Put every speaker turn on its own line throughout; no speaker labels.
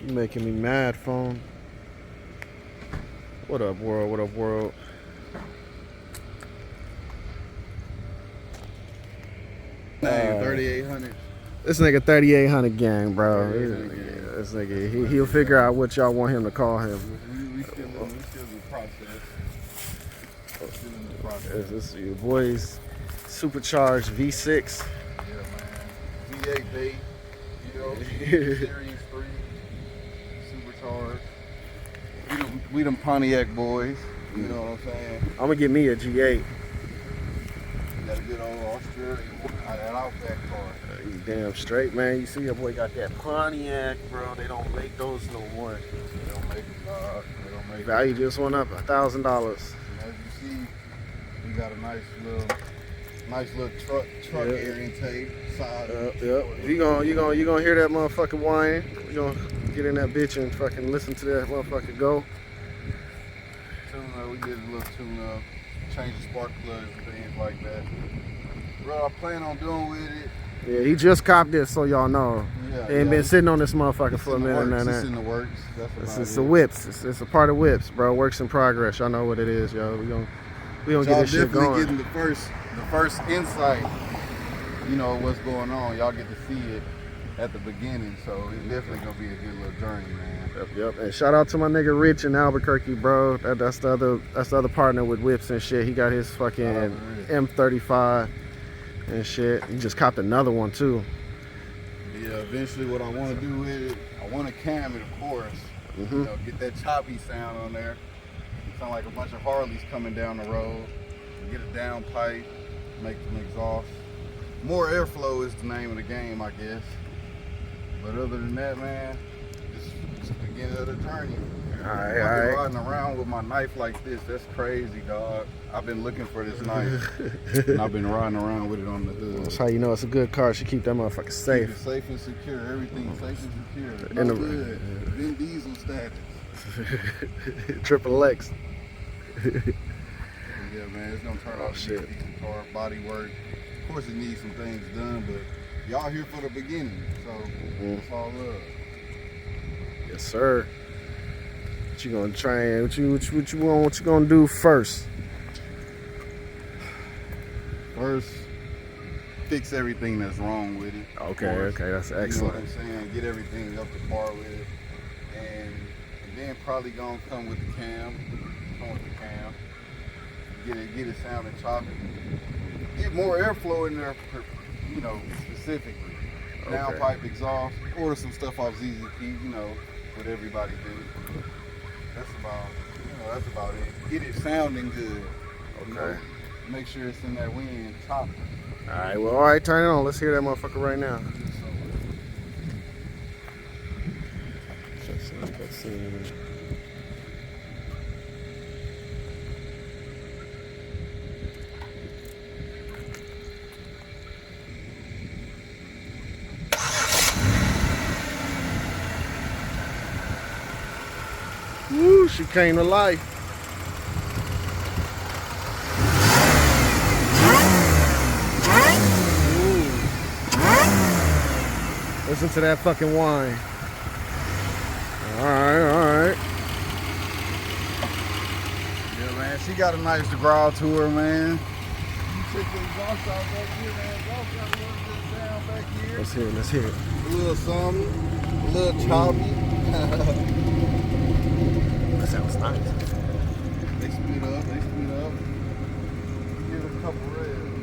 You making me mad, phone. What up, world? What up, world?
Name 3800.
This nigga 3800 gang, bro. This nigga, he'll figure out what y'all want him to call him.
We still in the process. Still in the process.
This is your boy's supercharged V6.
Yeah, man. V8 bait. You know, Series 3. Supercharged. We them Pontiac boys. You know what I'm saying?
I'm gonna get me a G8.
You got a good old Australian that Outback car.
You damn straight, man. You see your boy got that Pontiac, bro. They don't make those no more.
They don't make it, dog. They don't make it.
Value just went up $1,000.
And as you see, we got a nice little truck air intake side.
Yep. You gonna hear that motherfucker whine. You gonna get in that bitch and fucking listen to that motherfucker go.
Tune up, we did a little tune up, change the spark plugs and things like that. What I plan on doing with it.
Yeah, he just copped this, so y'all know.
Yeah,
he ain't been sitting on this motherfucker for a minute now.
It's in the works.
It's the whips. It's a part of whips, bro. Works in progress. Y'all know what it is, yo. We gonna get this shit going.
Y'all definitely getting the first insight. You know what's going on. Y'all get to see it at the beginning, so it's definitely gonna be a good little journey, man.
Yep. And shout out to my nigga Rich in Albuquerque, bro. That's the other partner with whips and shit. He got his fucking M35 and shit. He just copped another one too.
Yeah, eventually what I want to do with it, I want to cam it, of course. You know, get that choppy sound on there. It sound like a bunch of Harleys coming down the road. Get a down pipe, make some exhaust. More airflow is the name of the game, I guess. But other than that, man, it's the beginning of the journey.
All
I've been riding around with my knife like this. That's crazy, dog. I've been looking for this knife, and I've been riding around with it on the hood.
That's how you know it's a good car. She keep that motherfucker safe.
Keep it safe and secure. Everything safe and secure. No good. Vin Diesel status.
Triple X.
Yeah, man, it's gonna turn out to be a decent car. Body work. Of course, it needs some things done, but y'all here for the beginning, so it's all love.
Yes, sir. What you gonna try? What you gonna do first?
First, fix everything that's wrong with it.
Okay, that's excellent.
You know what I'm saying? Get everything up to par with it, and then probably gonna come with the cam. Get it sounding choppy. Get more airflow in there, you know, specifically. Downpipe exhaust. Order some stuff off ZZP, you know, what everybody do. That's about it. Get it sounding good.
Okay.
You know, make sure it's in that wind choppy.
All right, turn it on. Let's hear that motherfucker right now. Let's see. Woo, she came to life. Ooh. Listen to that fucking whine. All right.
Yeah, man, she got a nice growl to her, man. You check the exhaust out back here, man. Exhaust got a little bit of sound back here.
Let's hear it.
A little something, a little choppy.
That sounds nice.
They speed up. Give it a couple revs.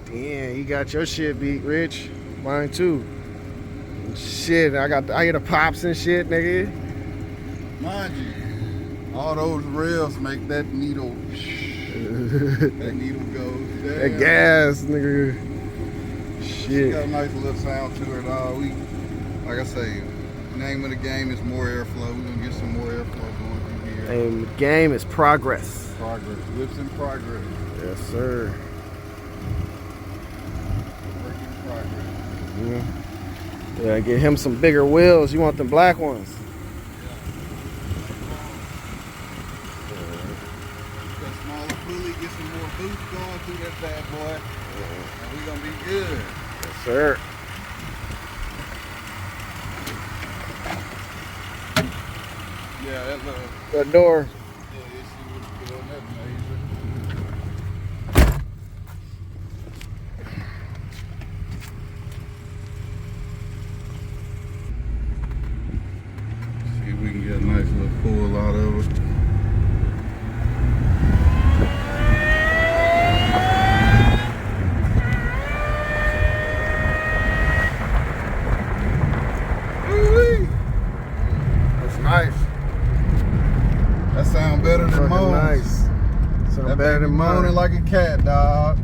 Damn, you got your shit beat, Rich. Mine too. Shit, I hear the pops and shit, nigga.
Mind you, all those revs make that needle go. Damn.
That gas, nigga. Shit.
She got a nice little sound to her, dog. Like I say, name of the game is more airflow. We're gonna get some more airflow going through here.
And the game is progress.
Progress. Whips in progress.
Yes, sir.
Work in progress.
Yeah, get him some bigger wheels. You want them black ones?
keep going through that bad boy, and we gonna be good.
Yes, sir.
Yeah, that little
That door.
issue was doing that major. See if we can get a nice little pull out of it.
That's nice.
That sound better than
Fucking
moans.
nice. Sound
That
better
baby
than
moaning
mine.
like a cat, dog.